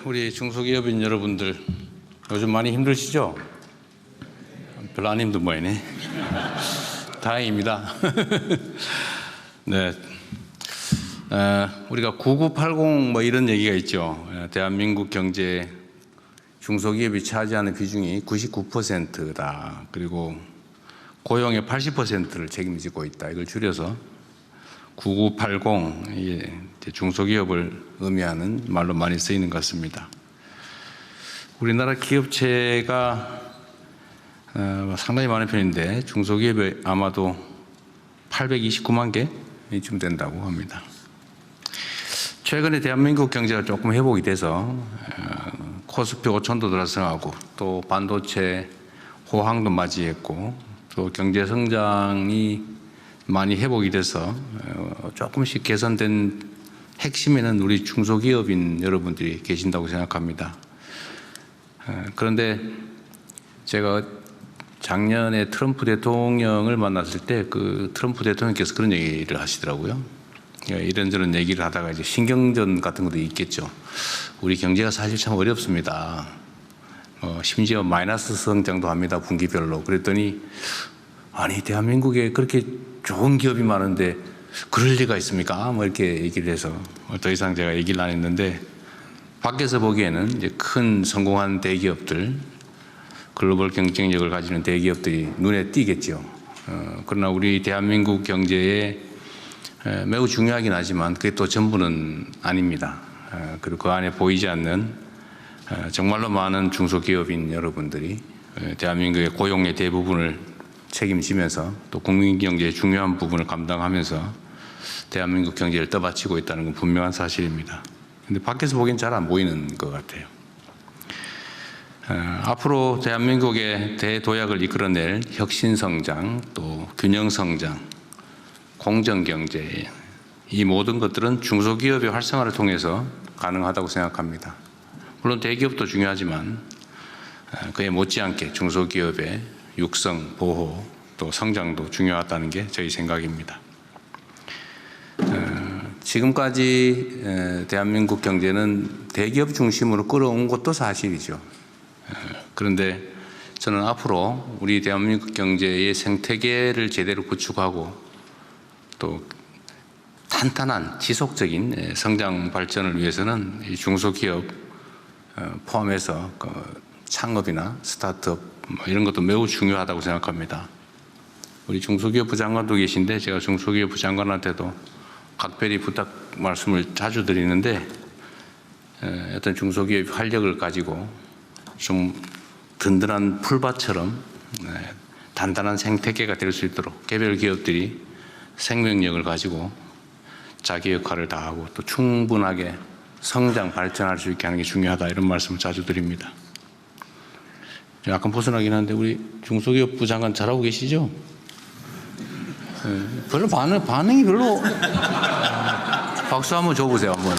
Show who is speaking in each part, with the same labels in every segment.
Speaker 1: 우리 중소기업인 여러분들 요즘 많이 힘드시죠? 별로 안 힘든 모양이네. 다행입니다. 네, 우리가 9980 뭐 이런 얘기가 있죠. 대한민국 경제 중소기업이 차지하는 비중이 99%다. 그리고 고용의 80%를 책임지고 있다. 이걸 줄여서 9980, 이게 중소기업을 의미하는 말로 많이 쓰이는 것 같습니다. 우리나라 기업체가 상당히 많은 편인데 중소기업이 아마도 829만 개쯤 된다고 합니다. 최근에 대한민국 경제가 조금 회복이 돼서 코스피 5천도 달성하고 또 반도체 호황도 맞이했고 또 경제 성장이 많이 회복이 돼서 조금씩 개선된 핵심에는 우리 중소기업인 여러분들이 계신다고 생각합니다. 그런데 제가 작년에 트럼프 대통령을 만났을 때 그 트럼프 대통령께서 그런 얘기를 하시더라고요. 이런저런 얘기를 하다가 이제 신경전 같은 것도 있겠죠. 우리 경제가 사실 참 어렵습니다. 심지어 마이너스 성장도 합니다. 분기별로. 그랬더니 아니 대한민국에 그렇게 좋은 기업이 많은데 그럴 리가 있습니까? 뭐 이렇게 얘기를 해서 더 이상 제가 얘기를 안 했는데 밖에서 보기에는 이제 큰 성공한 대기업들, 글로벌 경쟁력을 가지는 대기업들이 눈에 띄겠죠. 그러나 우리 대한민국 경제에 매우 중요하긴 하지만 그게 또 전부는 아닙니다. 그리고 그 안에 보이지 않는 정말로 많은 중소기업인 여러분들이 대한민국의 고용의 대부분을 책임지면서 또 국민 경제의 중요한 부분을 감당하면서 대한민국 경제를 떠받치고 있다는 건 분명한 사실입니다. 근데 밖에서 보기엔 잘 안 보이는 것 같아요. 앞으로 대한민국의 대도약을 이끌어낼 혁신성장, 또 균형성장, 공정경제, 이 모든 것들은 중소기업의 활성화를 통해서 가능하다고 생각합니다. 물론 대기업도 중요하지만 그에 못지않게 중소기업의 육성, 보호, 또 성장도 중요하다는 게 저희 생각입니다. 지금까지 대한민국 경제는 대기업 중심으로 끌어온 것도 사실이죠. 그런데 저는 앞으로 우리 대한민국 경제의 생태계를 제대로 구축하고 또 탄탄한 지속적인 성장 발전을 위해서는 이 중소기업 포함해서 창업이나 스타트업 이런 것도 매우 중요하다고 생각합니다. 우리 중소기업부 장관도 계신데 제가 중소기업부 장관한테도 각별히 부탁 말씀을 자주 드리는데 어떤 중소기업의 활력을 가지고 좀 든든한 풀밭처럼 단단한 생태계가 될 수 있도록 개별 기업들이 생명력을 가지고 자기 역할을 다하고 또 충분하게 성장 발전할 수 있게 하는 게 중요하다 이런 말씀을 자주 드립니다. 약간 벗어나긴 한데 우리 중소기업부 장관 잘하고 계시죠? 별로 반응이 별로 박수 한번 줘보세요 한번.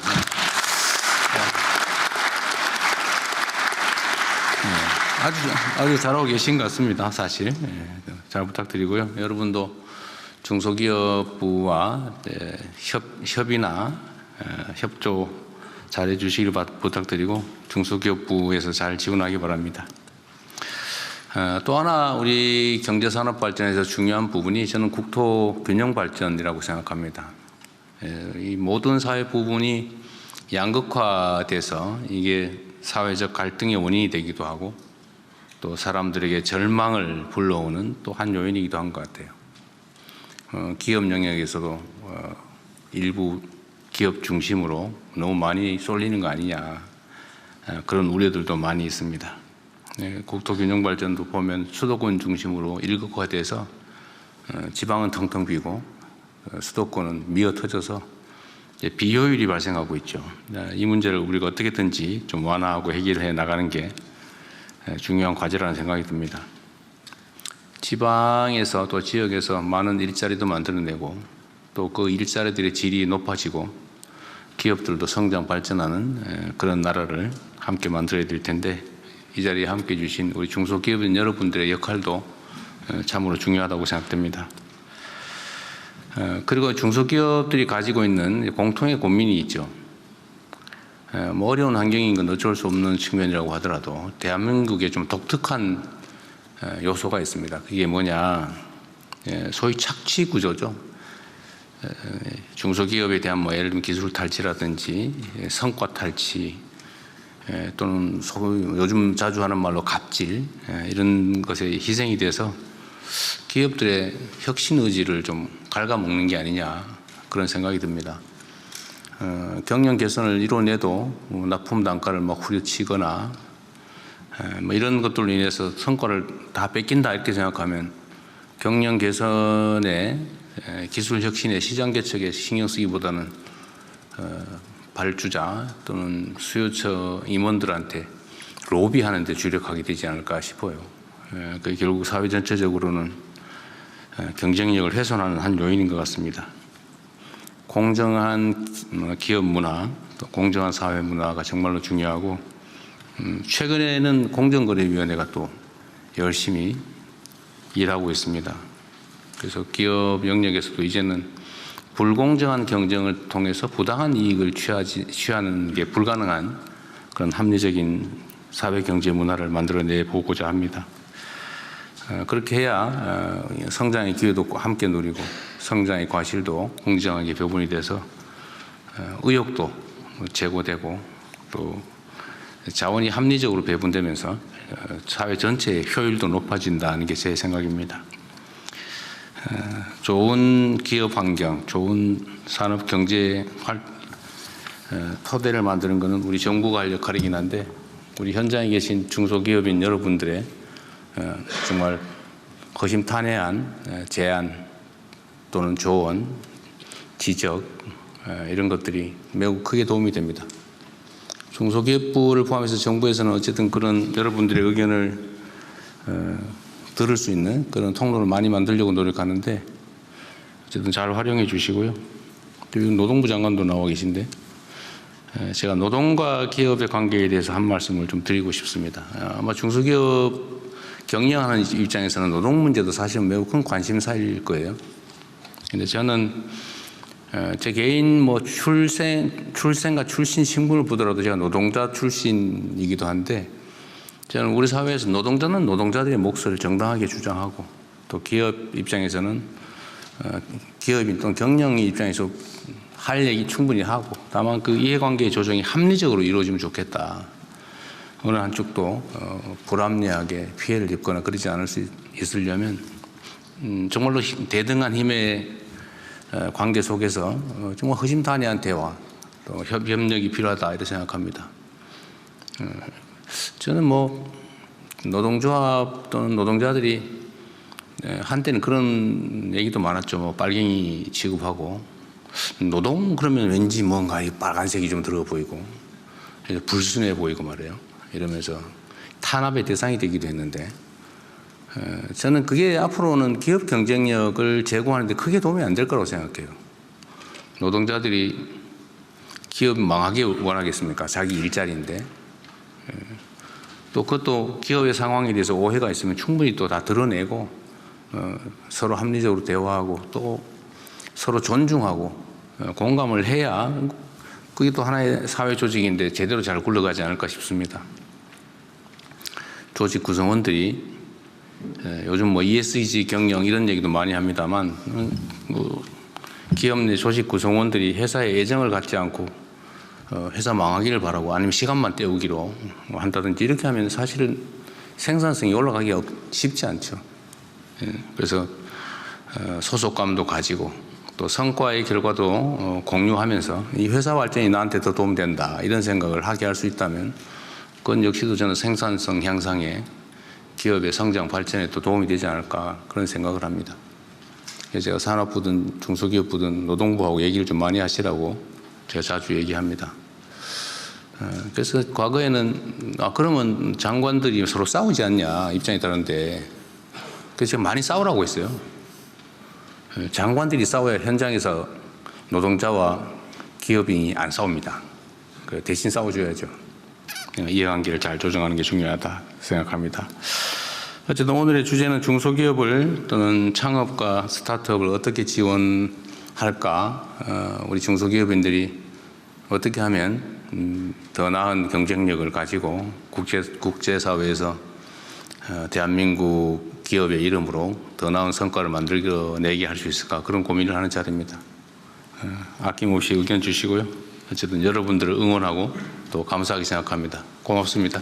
Speaker 1: 아주 잘하고 계신 것 같습니다. 사실 잘 부탁드리고요. 여러분도 중소기업부와 협의나 협조 잘 해주시길 부탁드리고 중소기업부에서 잘 지원하기 바랍니다. 또 하나 우리 경제산업 발전에서 중요한 부분이 저는 국토 균형 발전이라고 생각합니다. 이 모든 사회 부분이 양극화돼서 이게 사회적 갈등의 원인이 되기도 하고 또 사람들에게 절망을 불러오는 또 한 요인이기도 한 것 같아요. 기업 영역에서도 일부 기업 중심으로 너무 많이 쏠리는 거 아니냐 그런 우려들도 많이 있습니다. 국토 균형 발전도 보면 수도권 중심으로 일극화돼서 지방은 텅텅 비고 수도권은 미어 터져서 비효율이 발생하고 있죠. 이 문제를 우리가 어떻게든지 좀 완화하고 해결해 나가는 게 중요한 과제라는 생각이 듭니다. 지방에서 또 지역에서 많은 일자리도 만들어내고 또 그 일자리들의 질이 높아지고 기업들도 성장 발전하는 그런 나라를 함께 만들어야 될 텐데 이 자리에 함께 해주신 우리 중소기업인 여러분들의 역할도 참으로 중요하다고 생각됩니다. 그리고 중소기업들이 가지고 있는 공통의 고민이 있죠. 뭐 어려운 환경인 건 어쩔 수 없는 측면이라고 하더라도 대한민국에 좀 독특한 요소가 있습니다. 그게 뭐냐, 소위 착취 구조죠. 중소기업에 대한 뭐 예를 들면 기술 탈취라든지 성과 탈취 또는 소위 요즘 자주 하는 말로 갑질, 이런 것에 희생이 돼서 기업들의 혁신 의지를 좀 갉아먹는 게 아니냐, 그런 생각이 듭니다. 경영 개선을 이뤄내도 납품 단가를 막 후려치거나 뭐 이런 것들로 인해서 성과를 다 뺏긴다 이렇게 생각하면 경영 개선에 기술 혁신에 시장 개척에 신경 쓰기보다는 발주자 또는 수요처 임원들한테 로비하는 데 주력하게 되지 않을까 싶어요. 그 결국 사회 전체적으로는 경쟁력을 훼손하는 한 요인인 것 같습니다. 공정한 기업 문화, 또 공정한 사회 문화가 정말로 중요하고, 최근에는 공정거래위원회가 또 열심히 일하고 있습니다. 그래서 기업 영역에서도 이제는 불공정한 경쟁을 통해서 부당한 이익을 취하는 게 불가능한 그런 합리적인 사회 경제 문화를 만들어내 보고자 합니다. 그렇게 해야 성장의 기회도 함께 누리고 성장의 과실도 공정하게 배분이 돼서 의욕도 제고되고 또 자원이 합리적으로 배분되면서 사회 전체의 효율도 높아진다는 게 제 생각입니다. 좋은 기업 환경, 좋은 산업 경제 토대를 만드는 것은 우리 정부가 할 역할이긴 한데, 우리 현장에 계신 중소기업인 여러분들의 정말 허심탄회한 제안 또는 조언, 지적, 이런 것들이 매우 크게 도움이 됩니다. 중소기업부를 포함해서 정부에서는 어쨌든 그런 여러분들의 의견을 들을 수 있는 그런 통로를 많이 만들려고 노력하는데, 어쨌든 잘 활용해 주시고요. 또 노동부 장관도 나와 계신데, 제가 노동과 기업의 관계에 대해서 한 말씀을 좀 드리고 싶습니다. 아마 중소기업 경영하는 입장에서는 노동 문제도 사실은 매우 큰 관심사일 거예요. 근데 저는 제 개인 뭐 출생과 출신 신분을 보더라도 제가 노동자 출신이기도 한데, 저는 우리 사회에서 노동자는 노동자들의 몫을 정당하게 주장하고, 또 기업 입장에서는 기업인 또는 경영 입장에서 할 얘기 충분히 하고, 다만 그 이해관계의 조정이 합리적으로 이루어지면 좋겠다. 어느 한쪽도 불합리하게 피해를 입거나 그러지 않을 수 있으려면 정말로 대등한 힘의 관계 속에서 정말 허심탄회한 대화, 또 협력이 필요하다 이렇게 생각합니다. 저는 뭐 노동조합 또는 노동자들이 한때는 그런 얘기도 많았죠. 뭐 빨갱이 취급하고, 노동 그러면 왠지 뭔가 빨간색이 좀 들어 보이고 불순해 보이고 말이에요. 이러면서 탄압의 대상이 되기도 했는데, 저는 그게 앞으로는 기업 경쟁력을 제고하는 데 크게 도움이 안 될 거라고 생각해요. 노동자들이 기업이 망하길 원하겠습니까? 자기 일자리인데. 또 그것도 기업의 상황에 대해서 오해가 있으면 충분히 또 다 드러내고, 서로 합리적으로 대화하고 또 서로 존중하고 공감을 해야 그게 또 하나의 사회 조직인데 제대로 잘 굴러가지 않을까 싶습니다. 조직 구성원들이 요즘 뭐 ESG 경영 이런 얘기도 많이 합니다만, 뭐 기업 내 조직 구성원들이 회사에 애정을 갖지 않고 회사 망하기를 바라고 아니면 시간만 때우기로 한다든지 이렇게 하면 사실은 생산성이 올라가기가 쉽지 않죠. 그래서 소속감도 가지고 또 성과의 결과도 공유하면서 이 회사 발전이 나한테 더 도움된다 이런 생각을 하게 할 수 있다면, 그건 역시도 저는 생산성 향상에 기업의 성장 발전에 또 도움이 되지 않을까 그런 생각을 합니다. 그래서 제가 산업부든 중소기업부든 노동부하고 얘기를 좀 많이 하시라고 제가 자주 얘기합니다. 그래서 과거에는 그러면 장관들이 서로 싸우지 않냐 입장이 다른데, 그래서 제가 많이 싸우라고 했어요. 장관들이 싸워야 현장에서 노동자와 기업인이 안 싸웁니다. 대신 싸워줘야죠. 이해관계를 잘 조정하는 게 중요하다 생각합니다. 어쨌든 오늘의 주제는 중소기업을 또는 창업과 스타트업을 어떻게 지원할까, 우리 중소기업인들이 어떻게 하면 더 나은 경쟁력을 가지고 국제사회에서 대한민국 기업의 이름으로 더 나은 성과를 만들어내게 할 수 있을까, 그런 고민을 하는 자리입니다. 아낌없이 의견 주시고요. 어쨌든 여러분들을 응원하고 또 감사하게 생각합니다. 고맙습니다.